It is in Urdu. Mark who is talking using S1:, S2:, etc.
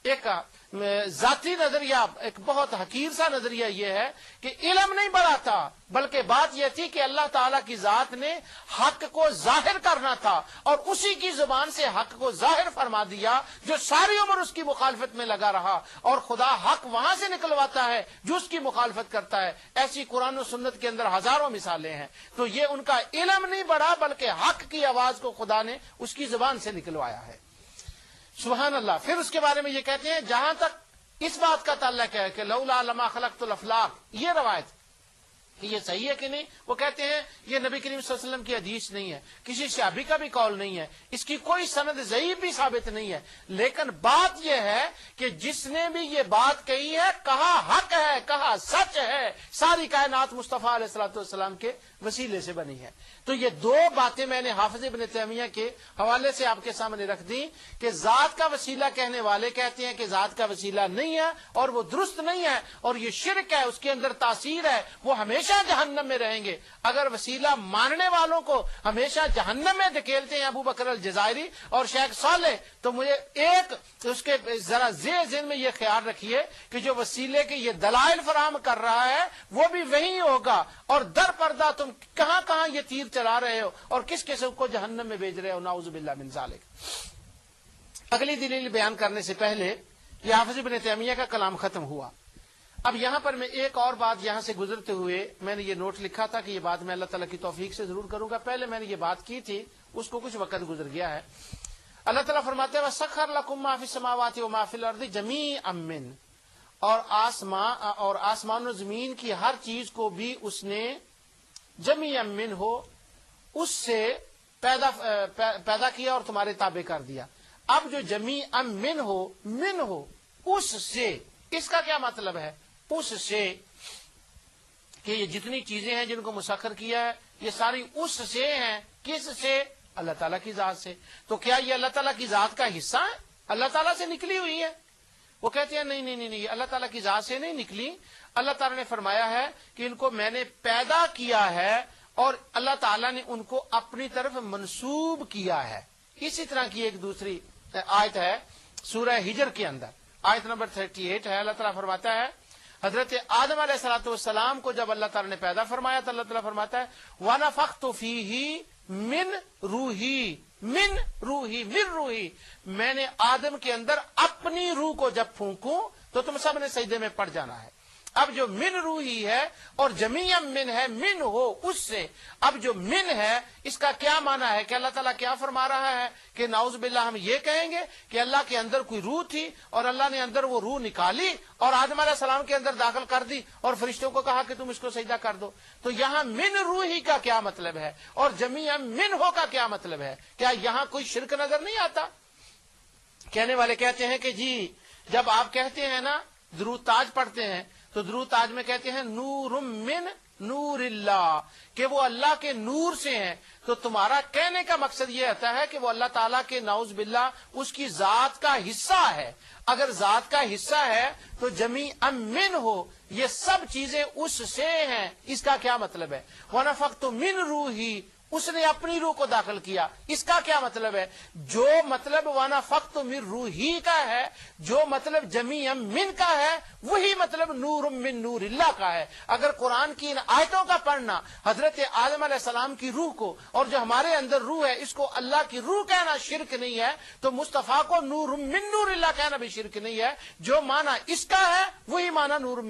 S1: ایک ذاتی نظریہ، ایک بہت حقیر سا نظریہ یہ ہے کہ علم نہیں بڑھاتا، بلکہ بات یہ تھی کہ اللہ تعالیٰ کی ذات نے حق کو ظاہر کرنا تھا اور اسی کی زبان سے حق کو ظاہر فرما دیا، جو ساری عمر اس کی مخالفت میں لگا رہا، اور خدا حق وہاں سے نکلواتا ہے جو اس کی مخالفت کرتا ہے۔ ایسی قرآن و سنت کے اندر ہزاروں مثالیں ہیں۔ تو یہ ان کا علم نہیں بڑھا، بلکہ حق کی آواز کو خدا نے اس کی زبان سے نکلوایا ہے۔ سبحان اللہ۔ پھر اس کے بارے میں یہ کہتے ہیں، جہاں تک اس بات کا تعلق ہے کہ لولا لما خلقت الافلاق، یہ روایت یہ صحیح ہے کہ نہیں؟ وہ کہتے ہیں یہ نبی کریم صلی اللہ علیہ وسلم کی حدیث نہیں ہے، کسی صحابی کا بھی قول نہیں ہے، اس کی کوئی سند ضعیف بھی ثابت نہیں ہے، لیکن بات یہ ہے کہ جس نے بھی یہ بات کہی ہے، کہا حق ہے، کہا سچ ہے، ساری کائنات مصطفیٰ علیہ الصلوۃ والسلام کے وسیلے سے بنی ہے۔ تو یہ دو باتیں میں نے حافظ ابن تیمیہ کے حوالے سے آپ کے سامنے رکھ دی کہ ذات کا وسیلہ کہنے والے کہتے ہیں کہ ذات کا وسیلہ نہیں ہے اور وہ درست نہیں ہے اور یہ شرک ہے، اس کے اندر تاثیر ہے، وہ ہمیشہ جہنم میں رہیں گے۔ اگر وسیلہ ماننے والوں کو ہمیشہ جہنم میں دھکیلتے ہیں ابو بکر الجزائری اور شیخ صالح، تو مجھے ایک اس کے ذرا ذہن میں یہ خیال رکھیے کہ جو وسیلے کے یہ دلائل فراہم کر رہا ہے وہ بھی وہی ہوگا، اور در پردہ تم کہاں کہاں یہ تیر چلا رہے ہو اور کس قسم کو جہنم میں بھیج رہے ہو، نعوذ باللہ من ذالک۔ اگلی دلیل بیان کرنے سے پہلے یہ حافظ ابن تیمیہ کا کلام ختم ہوا۔ اب یہاں پر میں ایک اور بات یہاں سے گزرتے ہوئے میں نے یہ نوٹ لکھا تھا کہ یہ بات میں اللہ تعالیٰ کی توفیق سے ضرور کروں گا، پہلے میں نے یہ بات کی تھی، اس کو کچھ وقت گزر گیا ہے۔ اللہ تعالیٰ فرماتے ہیں وَسَخَّرَ لَكُم مَّا فِي السَّمَاوَاتِ وَمَا فِي الْأَرْضِ جَمِيعًا مِّنْهُ، اور آسمان و زمین کی ہر چیز کو بھی اس نے جمیعًا منہ اس سے پیدا کیا اور تمہارے تابع کر دیا۔ اب جو جمیعًا منہ اس سے، اس کا کیا مطلب ہے؟ اس سے کہ یہ جتنی چیزیں ہیں جن کو مسخر کیا ہے یہ ساری اس سے ہیں۔ کس سے؟ اللہ تعالیٰ کی ذات سے۔ تو کیا یہ اللہ تعالیٰ کی ذات کا حصہ ہے؟ اللہ تعالیٰ سے نکلی ہوئی ہے؟ وہ کہتے ہیں نہیں، اللہ تعالیٰ کی ذات سے نہیں نکلی۔ اللہ تعالیٰ نے فرمایا ہے کہ ان کو میں نے پیدا کیا ہے اور اللہ تعالیٰ نے ان کو اپنی طرف منسوب کیا ہے۔ اسی طرح کی ایک دوسری آیت ہے سورہ ہجر کے اندر، آیت نمبر 38 ہے۔ اللہ تعالیٰ فرماتا ہے حضرت آدم علیہ الصلوۃ والسلام کو جب اللہ تعالیٰ نے پیدا فرمایا تو اللہ تعالیٰ فرماتا ہے وَنَفَخْتُ فِيهِ مِن روحی، میں نے آدم کے اندر اپنی روح کو جب پھونکوں تو تم سب نے سجدے میں پڑ جانا ہے۔ اب جو من روحی ہے اور جمیعًا من ہے، من ہو اس سے۔ اب جو من ہے اس کا کیا معنی ہے کہ اللہ تعالیٰ کیا فرما رہا ہے کہ نعوذ باللہ ہم یہ کہیں گے کہ اللہ کے اندر کوئی روح تھی اور اللہ نے اندر وہ روح نکالی اور آدم علیہ السلام کے اندر داخل کر دی اور فرشتوں کو کہا کہ تم اس کو سجدہ کر دو۔ تو یہاں من روحی کا کیا مطلب ہے اور جمیعًا من ہو کا کیا مطلب ہے؟ کیا یہاں کوئی شرک نظر نہیں آتا؟ کہنے والے کہتے ہیں کہ جی جب آپ کہتے ہیں نا درود تاج پڑھتے ہیں تو درود تاج میں کہتے ہیں نور من نور اللہ، کہ وہ اللہ کے نور سے ہیں، تو تمہارا کہنے کا مقصد یہ ہوتا ہے کہ وہ اللہ تعالیٰ کے نعوذ باللہ اس کی ذات کا حصہ ہے۔ اگر ذات کا حصہ ہے تو جمیعًا من ہو، یہ سب چیزیں اس سے ہیں۔ اس کا کیا مطلب ہے؟ وَنَفَخْتُ مِن روحی، اس نے اپنی روح کو داخل کیا۔ اس کا کیا مطلب ہے؟ جو مطلب وَنَفَخْتُ مِن روحی کا ہے، جو مطلب جمیعًا من کا ہے، وہی مطلب نور من نور اللہ کا ہے۔ اگر قرآن کی ان آیتوں کا پڑھنا حضرت آدم علیہ السلام کی روح کو اور جو ہمارے اندر روح ہے اس کو اللہ کی روح کہنا شرک نہیں ہے، تو مصطفیٰ کو نور من نور اللہ کہنا بھی شرک نہیں ہے۔ جو معنی اس کا ہے وہی معنی نور